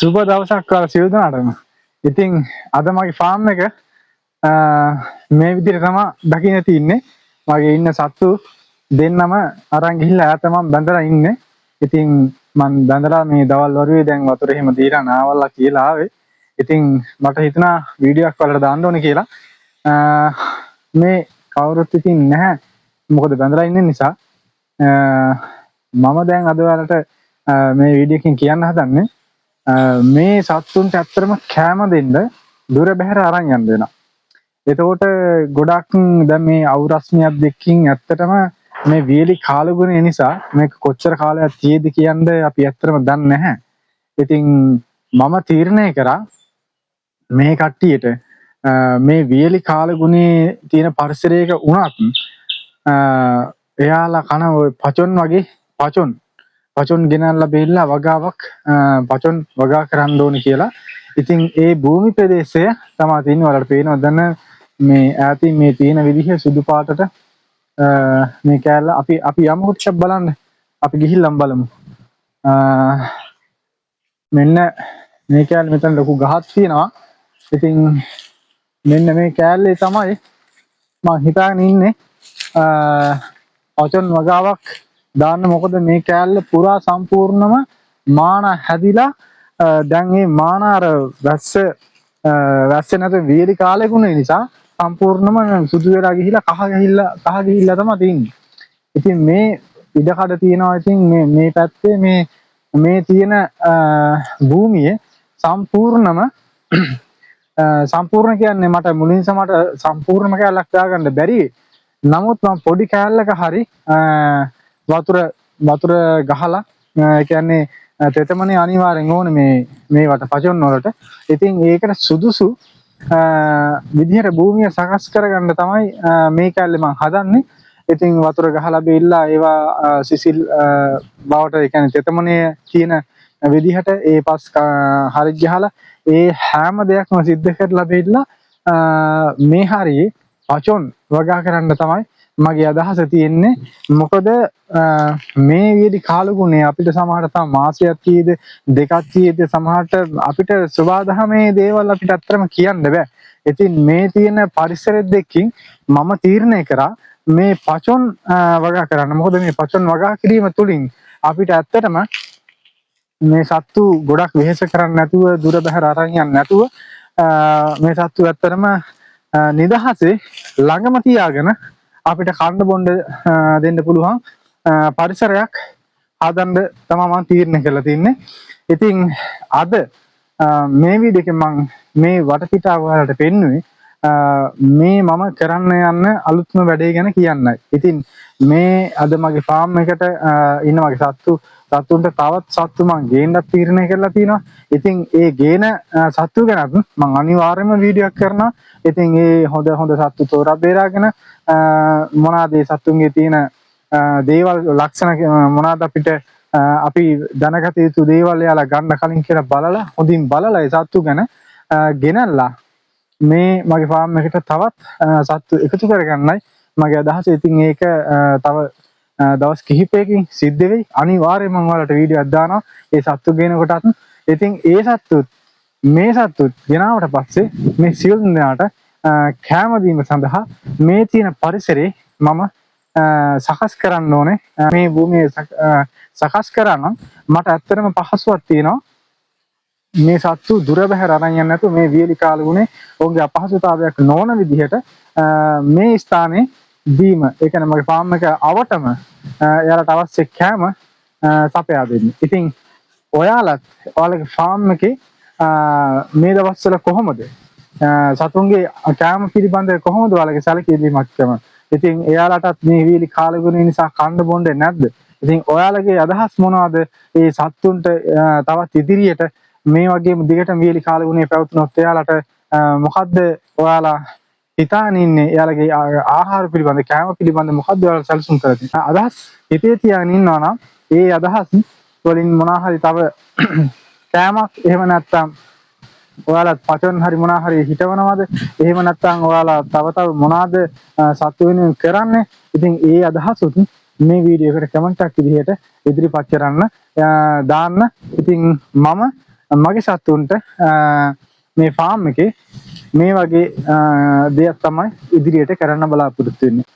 සුබ දවසක් සියලු දෙනාටම. ඉතින් අද මගේ ෆාම් එක මේ විදිහට තමයි දකින්න තින්නේ. මගේ ඉන්න සත්තු දෙන්නම අරන් ගිහිල්ලා ඈත මම බඳලා ඉන්නේ. ඉතින් මම බඳලා මේ දවල් වරුවේ දැන් වතුර එහෙම දීලා නාවල්ලා කියලා ආවේ. ඉතින් මට හිතුණා වීඩියෝ එකක් වලට දාන්න ඕනේ කියලා. මේ කවුරුත් ඉතින් නැහැ. මොකද බඳලා ඉන්න නිසා මම දැන් අද ඔයාලට මේ වීඩියෝ එකකින් කියන්න හදන්නේ මේ සත්තුන්ට ඇත්තටම කැම දෙන්න දුර බැහැර අරන් යන්න වෙනවා. එතකොට ගොඩක් දැන් මේ අවුරස්මියක් දෙකකින් ඇත්තටම මේ වියලි කාලගුණය නිසා මේක කොච්චර කාලයක් තියේද කියන්නේ අපි ඇත්තටම දන්නේ නැහැ. ඉතින් මම තීරණය කරා මේ කට්ටියට මේ වියලි කාලගුණේ තියෙන පරිසරයක වුණත් එයාලා කන ඔය පචොන් වගේ පචොන් ගෙනල්ලා බෙල්ලා වගාවක් පචොන් වගා කරන්න ඕනේ කියලා. ඉතින් ඒ භූමි ප්‍රදේශය තමයි තියෙන්නේ. ඔයාලට පේනවද දැන් මේ ඈතින් මේ තියෙන විදිහ සුදු පාටට මේ කෑල්ල අපි යමු ටිකක් බලන්න. අපි ගිහිල්ලා බලමු. මෙන්න මේ කෑල්ල මෙතන ලොකු ගහක් තියෙනවා. ඉතින් මෙන්න මේ කෑල්ලේ තමයි මම හිතාගෙන ඉන්නේ පචොන් වගාවක් දාන්න. මොකද මේ කෑල්ල පුරා සම්පූර්ණම මාන හැදිලා දැන් මේ මාන අර වැස්ස නැත වියලි කාලෙකුනේ නිසා සම්පූර්ණම සුදු වෙලා ගිහිලා කහ ගිහිල්ලා තමයි තියෙන්නේ. ඉතින් මේ ඉඩකඩ තියෙනවා. ඉතින් මේ පැත්තේ මේ තියෙන භූමියේ සම්පූර්ණ කියන්නේ මට මුලින්ම සම්පූර්ණම කෑල්ලක් දාගන්න බැරි. නමුත් මම පොඩි කෑල්ලක හරි වතුර ගහලා ඒ කියන්නේ තෙතමනේ අනිවාර්යෙන් ඕනේ මේවට පචොන් වලට. ඉතින් ඒකට සුදුසු විදිහට භූමිය සකස් කරගන්න තමයි මේ කැලේ මම හදන්නේ. ඉතින් වතුර ගහලා බෙල්ලා ඒවා සිසිල් බවට ඒ කියන්නේ තෙතමනේ තියෙන විදිහට ඒ පස් හරි ගහලා ඒ හැම දෙයක්ම සිද්ධ කරලා බෙල්ලා මේ හරියේ පචොන් වගා කරන්න තමයි මගේ අදහස තියෙන්නේ. මොකද මේ වියලි කාලගුණේ අපිට සමහරට තම මාසයක් කීයද දෙකක් කීයද සමහරට අපිට සබාධමේ දේවල් අපිට අත්‍තරම කියන්න බෑ. ඉතින් මේ තියෙන පරිසර දෙකකින් මම තීරණය කරා මේ පචොන් වගා කරන්න. මොකද මේ පචොන් වගා කිරීම තුළින් අපිට ඇත්තටම මේ සත්තු ගොඩක් වෙහෙස කරන්න නැතුව දුර බැහැර අරන් යන්න නැතුව මේ සත්තු ඇත්තටම නිදහසේ ළඟම තියාගෙන අපිට කන්න බොන්න දෙන්න පුළුවන් පරිසරයක් හදන්න තමයි මම තීරණය කරලා තින්නේ. ඉතින් අද මේ වීඩියෝ එකෙන් මම මේ වටපිටාව වලට පෙන්නුවේ මේ මම කරන්න යන අලුත්ම වැඩේ ගැන කියන්නයි. ඉතින් මේ අද මගේ ෆාම් එකට ඉන්න මගේ සත්තුන්ට තවත් සත්තු මම ගේන්නත් තීරණය කරලා තියෙනවා. ඉතින් ඒ ගේන සත්තු ගැනත් මම අනිවාර්යයෙන්ම වීඩියෝ එකක් කරනවා. ඉතින් ඒ හොඳ සත්තු තෝරා බේරාගෙන මොනවාද ඒ සත්තුන්ගේ තියෙන දේවල් ලක්ෂණ මොනවාද අපිට අපි දැනගත යුතු දේවල් එයාලා ගන්න කලින් කියලා බලලා හොඳින් බලලා ඒ සත්තු ගැන ගෙනල්ලා මේ මගේ ෆාම් එකට තවත් සත්තු එකතු කරගන්නයි මගේ අදහස. ඉතින් ඒක තව දවස් කිහිපයකින් සිද්ධ වෙයි. අනිවාර්යයෙන්ම මම ඔයාලට වීඩියෝ එකක් දානවා ඒ සත්තු ගේන කොටත්. ඉතින් ඒ සත්තුත් මේ සත්තුත් ගෙනාවට පස්සේ මේ සියලු දෙනාට කැම දීම සඳහා මේ තියෙන පරිසරේ මම සකස් කරන්න ඕනේ. මේ භූමිය සකස් කරන්න මට ඇත්තටම පහසුවක් තියෙනවා. මේ සත්තු දුර බැහැර අරන් යන්න නැතුව මේ වියලි කාලගුණේ ඔවුන්ගේ අපහසුතාවයක් නොවන විදිහට මේ ස්ථානයේ දීම. ඒ කියන්නේ මගේ ෆාම් එක අවටම එයාලට අවශ්‍ය කැම සපයා දෙන්න. ඉතින් ඔයාලගේ ෆාම් එකේ මේ දවස්වල කොහොමද සතුන්ගේ කැම පිළිබඳව කොහොමද ඔයාලගේ සැලකීමක් කරන? ඉතින් එයාලටත් මේ වියලි කාලගුණය නිසා කන්න බොන්නේ නැද්ද? ඉතින් ඔයාලගේ අදහස් මොනවද? ඒ සත්තුන්ට තවත් ඉදිරියට මේ වගේම දිගටම වියලි කාලගුණය පැවතුනොත් එයාලට මොකද්ද ඔයාලා හිතාගෙන ඉන්නේ? එයාලගේ ආහාර පිළිබඳ කැම පිළිබඳ මොකද්ද ඔයාලා සැලසුම් කරලා තියෙන්නේ? අදහස් හිතේ තියාගෙන ඉන්නවා නම් ඒ අදහස් වලින් මොනවා හරි තව කැමක් එහෙම නැත්නම් ඔයාලා පචොන් හරි මොනවා හරි හිතවනවද? එහෙම නැත්නම් ඔයාලා තව මොනවාද සත්තු වෙනුවෙන් කරන්නේ? ඉතින් ඒ අදහසුත් මේ වීඩියෝ එකට කමෙන්ට් එකක් විදිහට ඉදිරිපත් කරන්න දාන්න. ඉතින් මම මගේ සතුන්ට මේ ෆාම් එකේ මේ වගේ දෙයක් තමයි ඉදිරියට කරන්න බලාපොරොත්තු වෙන්නේ.